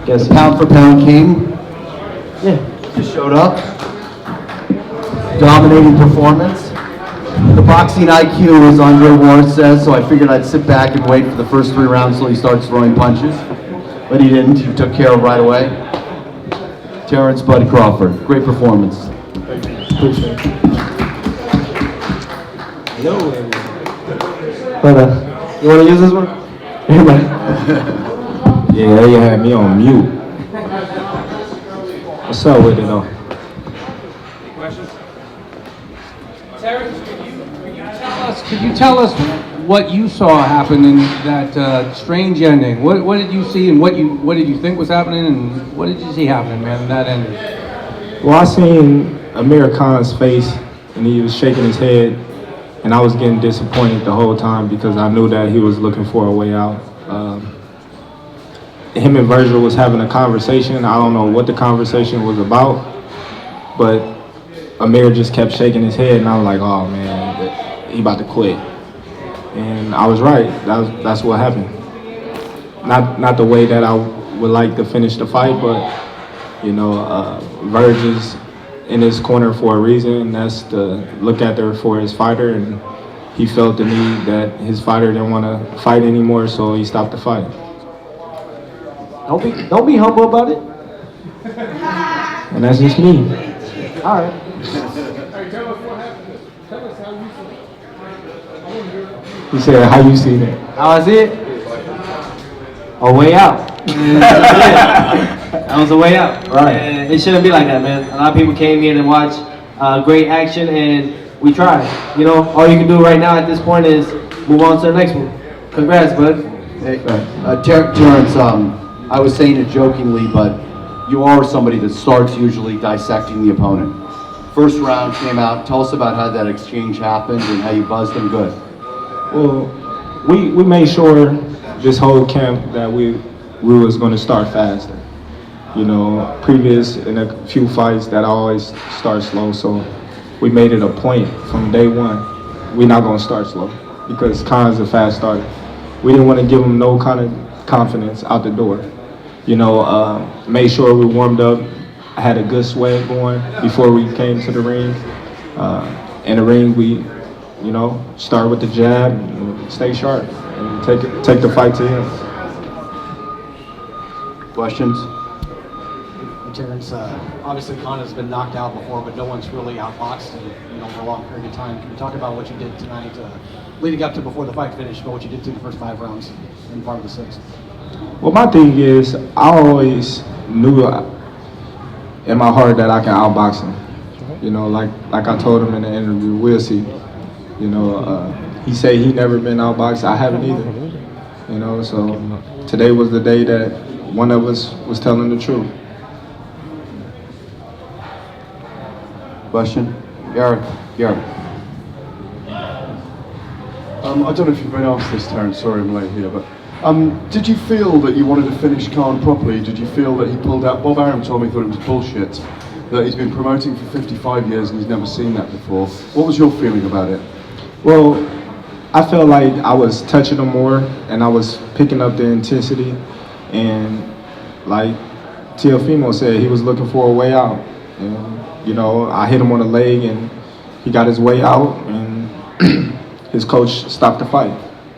Guess pound for pound king. Yeah, just showed up. Dominating performance. The boxing IQ, as Andre Ward says, so I figured I'd sit back and wait for the first 3 rounds till he starts throwing punches. But he didn't. He took care of it right away. Terence "Bud" Crawford. Great performance. Appreciate it. Hello. You want to use this one? Everybody. Yeah, you had me on mute. What's up with it though? Questions? Terence, could you tell us what you saw happen in that strange ending? What did you see, and what did you think was happening, and what did you see happening, man, in that ending? Well, I seen Amir Khan's face, and he was shaking his head, and I was getting disappointed the whole time because I knew that he was looking for a way out. Him and Virgil was having a conversation. I don't know what the conversation was about, but Amir just kept shaking his head, and I was like, oh man, he about to quit. And I was right. That's what happened. Not the way that I would like to finish the fight, but you know, Virg is in his corner for a reason, and that's to look at there for his fighter, and he felt the need that his fighter didn't want to fight anymore, so he stopped the fight. Don't be humble about it. And that's just me. All right. Tell us what happened. Tell us how you saw it. He said, how you seen it? How I see it? A way out. That was a way out. Right. And it shouldn't be like that, man. A lot of people came here to watch great action, and we tried. You know, all you can do right now at this point is move on to the next one. Congrats, bud. Hey, Terence, I was saying it jokingly, but you are somebody that starts usually dissecting the opponent. First round came out. Tell us about how that exchange happened and how you buzzed him good. Well, we made sure this whole camp that we was going to start faster. You know, previous in a few fights that I always start slow, so we made it a point from day one. We're not going to start slow because Khan's a fast starter. We didn't want to give him no kind of confidence out the door. You know, made sure we warmed up. I had a good sweat going before we came to the ring. In the ring, we, you know, start with the jab, and stay sharp, and take the fight to him. Questions? Terence, obviously Khan has been knocked out before, but no one's really outboxed him, you know, for a long period of time. Can you talk about what you did tonight, leading up to before the fight finished, but what you did through the first 5 rounds and part of the 6th? Well, my thing is, I always knew in my heart that I can outbox him. You know, like I told him in the interview, we'll see. You know, he said he never been outboxed. I haven't either. You know, so today was the day that one of us was telling the truth. Question? Garrett. I don't know if you've been asked this, Terence, sorry I'm late here, but did you feel that you wanted to finish Khan properly? Did you feel that he pulled out? Bob Arum told me he thought it was bullshit, that he's been promoting for 55 years and he's never seen that before. What was your feeling about it? Well, I felt like I was touching him more and I was picking up the intensity, and like Teofimo said, he was looking for a way out. And, you know, I hit him on the leg and he got his way out, and his coach stopped the fight.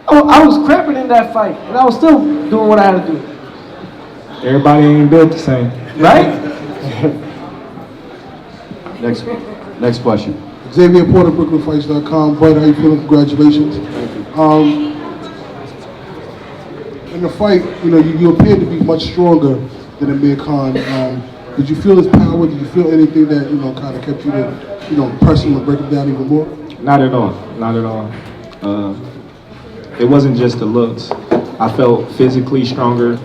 Oh, I was cramping in that fight, and I was still doing what I had to do. Everybody ain't built the same. Right? Next question. Xavier Porter, BrooklynFights.com. Bud, how you feeling? Congratulations. In the fight, you know, you appeared to be much stronger than Amir Khan. Did you feel his power? Did you feel anything that, you know, kind of kept you to, you know, press him and break him down even more? Not at all. Not at all. It wasn't just the looks. I felt physically stronger.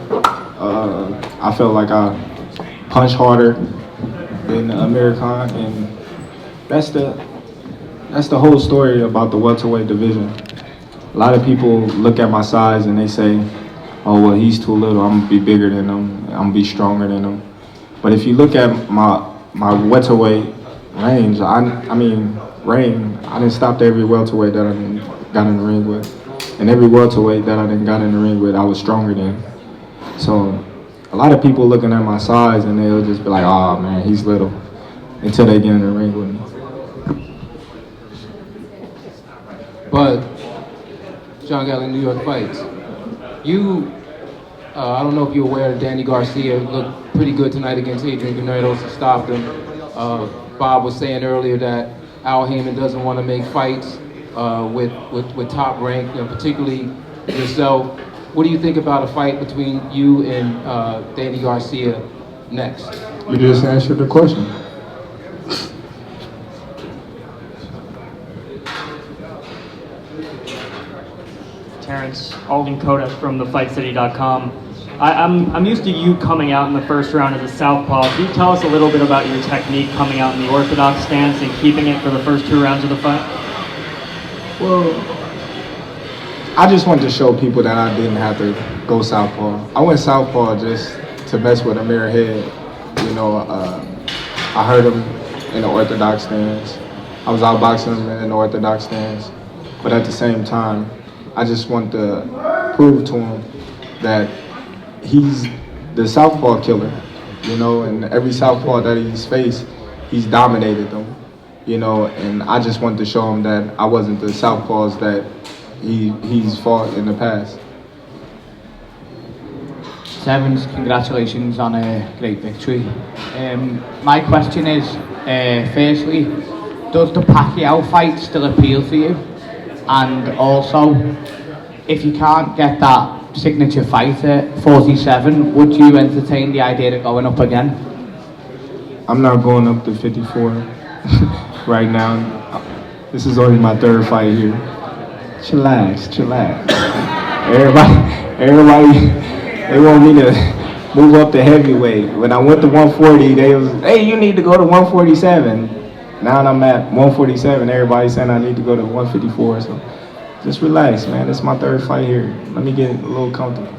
I felt like I punched harder than Amir Khan, and that's the whole story about the welterweight division. A lot of people look at my size and they say, oh, well, he's too little, I'm gonna be bigger than him, I'm gonna be stronger than him. But if you look at my welterweight range, I didn't stop every welterweight that I got in the ring with. And every welterweight that I got in the ring with, I was stronger than. So a lot of people looking at my size and they'll just be like, oh man, he's little, until they get in the ring with me. But John Galley, New York Fights. You, I don't know if you're aware that Danny Garcia looked pretty good tonight against Adrian Granados and stopped him. Bob was saying earlier that Al Heyman doesn't want to make fights with top rank, particularly yourself. What do you think about a fight between you and Danny Garcia next? You just answered the question. Terrence, Alden Kodak from thefightcity.com. I'm used to you coming out in the first round as a southpaw. Can you tell us a little bit about your technique coming out in the orthodox stance and keeping it for the first 2 rounds of the fight? Well, I just wanted to show people that I didn't have to go southpaw. I went southpaw just to mess with AMIR head. I heard him in the orthodox stance. I was outboxing him in the orthodox stance. But at the same time, I just want to prove to him that he's the southpaw killer, and every southpaw that he's faced, he's dominated them, and I just want to show him that I wasn't the southpaws that he's fought in the past. Terence, congratulations on a great victory. My question is, firstly, does the Pacquiao fight still appeal to you? And also, if you can't get that signature fight at 47, would you entertain the idea of going up again? I'm not going up to 54 right now. This is only my 3rd fight here. Chillax. Everybody, they want me to move up to heavyweight. When I went to 140, they was, hey, you need to go to 147. Now I'm at 147, everybody's saying I need to go to 154, so just relax, man. It's my 3rd fight here. Let me get a little comfortable.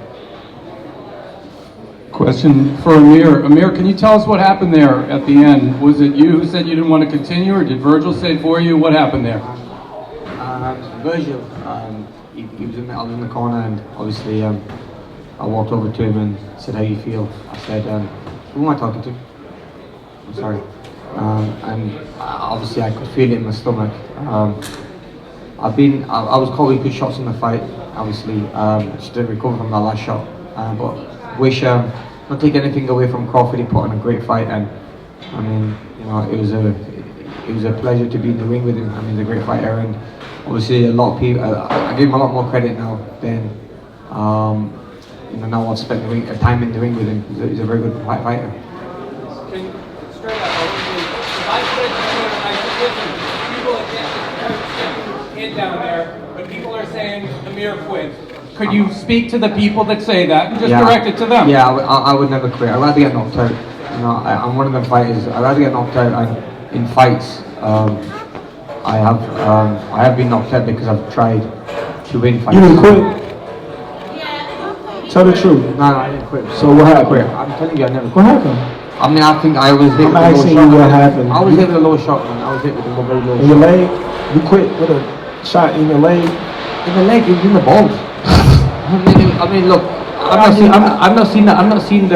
Question for Amir. Amir, can you tell us what happened there at the end? Was it you who said you didn't want to continue, or did Virgil say it for you? What happened there? Virgil, he was I was in the corner, and obviously I walked over to him and said, how you feel? I said, who am I talking to? I'm sorry. And obviously I could feel it in my stomach. I was caught with good shots in the fight, obviously. Just didn't recover from that last shot. But wish, not take anything away from Crawford. He put on a great fight, and I mean, it was a pleasure to be in the ring with him. I mean, he's a great fighter, and obviously a lot of people, I give him a lot more credit now than, now I've spent time in the ring with him. He's a very good fighter. Down there, but people are saying Amir quit. Could you speak to the people that say that and just direct it to them? Yeah, I would never quit. I'd rather get knocked out. I'm one of them fighters. I'd rather get knocked out, and in fights, I have been knocked out because I've tried to win fights. You didn't quit? Tell the truth. No, I didn't quit. So what happened? I'm telling you, I never quit. What happened? I mean, I think I was hit with a I'm low asking shot. you what happened. I was hit with a low shot, man. I was hit with a very low In your shot. leg? You quit with a shot in your leg? In the leg, in the balls. I mean, look, I'm not seeing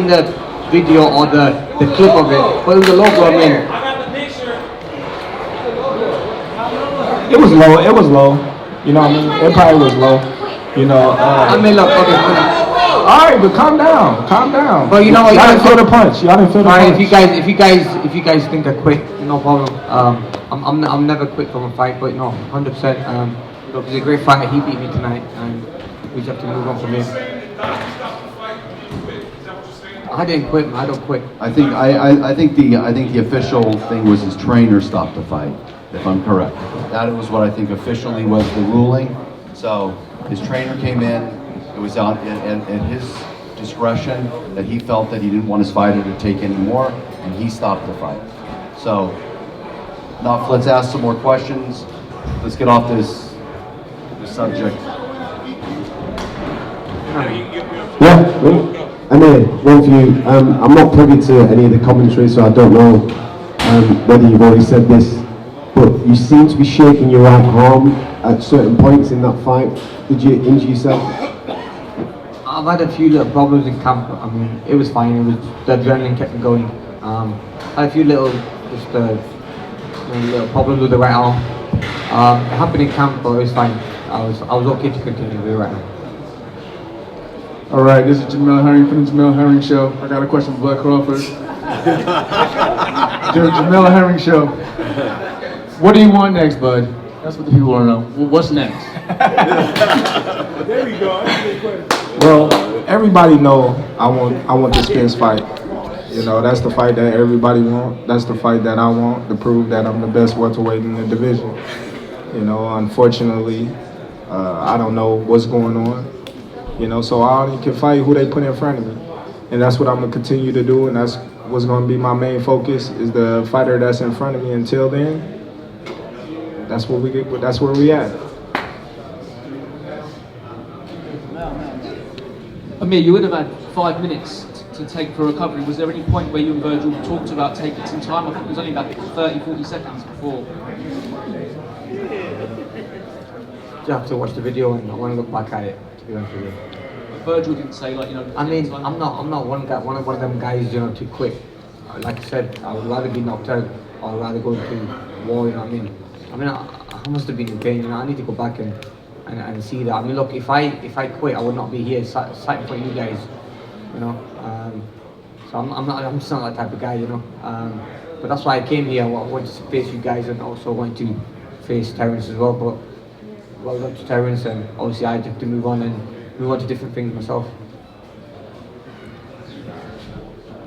the video or the clip of it, but it was a low blow. I mean, It was low. You know what I mean? It probably was low. I mean, look, okay. Alright, but calm down. But you know what? Y'all didn't feel the punch. Alright, if you guys think I quit, no problem. I'm never quit from a fight, but 100%. Look, he's a great fighter. He beat me tonight, and we just have to move on from here. I didn't quit, man. I don't quit. I think the official thing was his trainer stopped the fight, if I'm correct. That was what I think officially was the ruling. So his trainer came in. It was on at his discretion that he felt that he didn't want his fighter to take any more, and he stopped the fight. So now let's ask some more questions. Let's get off this subject. Yeah, Amir, one for you. I'm not privy to any of the commentary, so I don't know whether you've already said this, but you seem to be shaking your right arm at certain points in that fight. Did you injure yourself? I've had a few little problems in camp. I mean, it was fine. It was the adrenaline kept me going. I had a few little little problems with the right arm. It happened in camp, but it was fine. I was okay to continue with it right now. All right, this is Jamel Herring from the Jamel Herring Show. I got a question for Bud Crawford. Jamel Herring Show. What do you want next, Bud? That's what the people want to know. Well, what's next? There we go. Well, everybody know I want the Spence fight. You know, that's the fight that everybody want. That's the fight that I want to prove that I'm the best welterweight in the division. You know, unfortunately, I don't know what's going on. You know, so I only can fight who they put in front of me, and that's what I'm gonna continue to do, and that's what's gonna be my main focus is the fighter that's in front of me. Until then, that's what we get. That's where we at. Amir, you would have had 5 minutes to take for recovery. Was there any point where you and Virgil talked about taking some time? I think it was only about 30, 40 seconds before. You have to watch the video and I want to look back at it, to be honest with you. Virgil didn't say, like, you know. I mean, I'm not one of them guys, you know, to quit. Like I said, I would rather be knocked out or rather go to war, you know what I mean? I must have been in pain, you know, I need to go back and see that. I mean, look, if I quit, I would not be here sat in front of you guys, you know. So I'm just not that type of guy, you know. But that's why I came here. I wanted to face you guys and also wanted to face Terence as well. But well done to Terence, and obviously I have to move on to different things myself.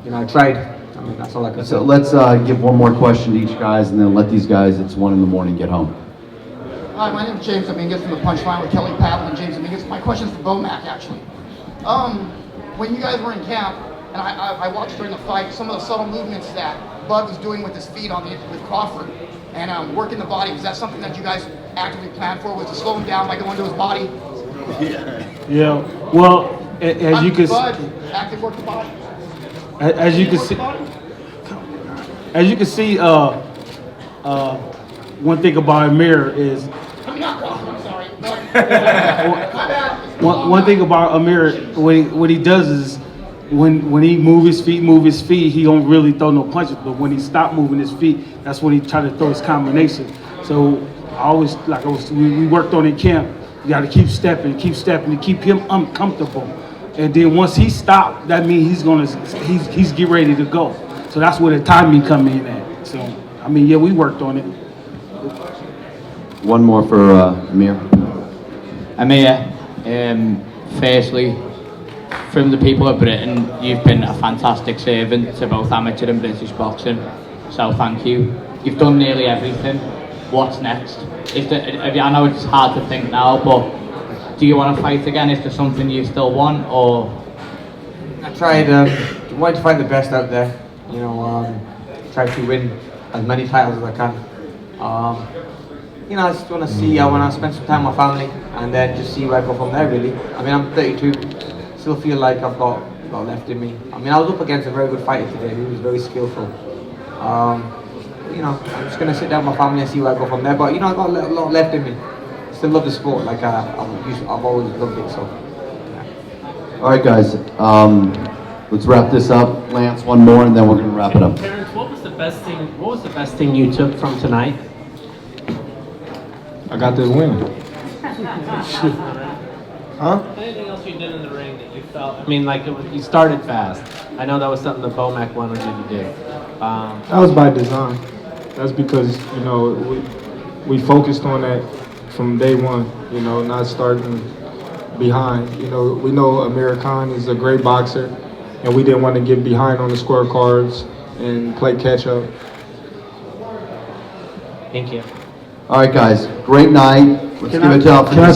You know, I tried. I mean, that's all I can say. So let's give one more question to each guys, and then let these guys, it's 1 a.m, get home. Hi, my name is James Dominguez from the Punchline with Kelly Pavel and James Dominguez. My question is for Bomac, actually. When you guys were in camp, and I watched during the fight, some of the subtle movements that Bud was doing with his feet with Crawford, and working the body, was that something that you guys actively planned for? Was to slow him down by going to his body? Yeah. Well, as you can Bud active work the body. As you can see, one thing about AMIR is I'm not Crawford, I'm sorry. one thing about AMIR, what he does is when he move his feet, he don't really throw no punches. But when he stop moving his feet, that's when he try to throw his combination. So we worked on in camp. You got to keep stepping to keep him uncomfortable. And then once he stopped, that means he's get ready to go. So that's where the timing come in at. So I mean, yeah, we worked on it. One more for Amir. Amir, firstly, from the people of Britain, you've been a fantastic servant to both amateur and British boxing. So thank you. You've done nearly everything. What's next? I know it's hard to think now, but do you want to fight again? Is there something you still want, or? I tried. Wanted to find the best out there. You know, try to win as many titles as I can. You know, I just want to see. I want to spend some time with my family, and then just see where I go from there. Really. I mean, I'm 32. Still feel like I've got left in me. I mean, I was up against a very good fighter today. He was very skillful. You know, I'm just going to sit down with my family and see where I go from there. But, you know, I've got a lot left in me. Still love the sport, like I've always loved it, so. Yeah. All right, guys, let's wrap this up. Lance, one more, and then we're going to wrap it up. Terence, what was the best thing you took from tonight? I got this win. Huh? Anything else you did in the ring that you felt? I mean, like you started fast. I know that was something the Bomac wanted you to do. That was by design. That's because, you know, we focused on that from day one, you know, not starting behind. You know, we know Amir Khan is a great boxer, and we didn't want to get behind on the scorecards and play catch up. Thank you. All right, guys, great night. Let's give it up for Can I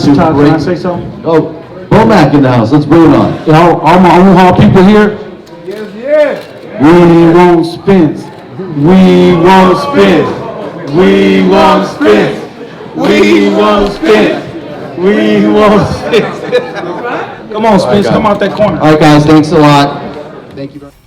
say something? Oh, Bomac in the house. Let's bring it on. All my Omaha people here. Yes. We won't Spence. We won't Spence. We won't Spence. We won't Spence. We won't Spence. Come on, Spence. Come out that corner. All right, guys, thanks a lot. Thank you very much.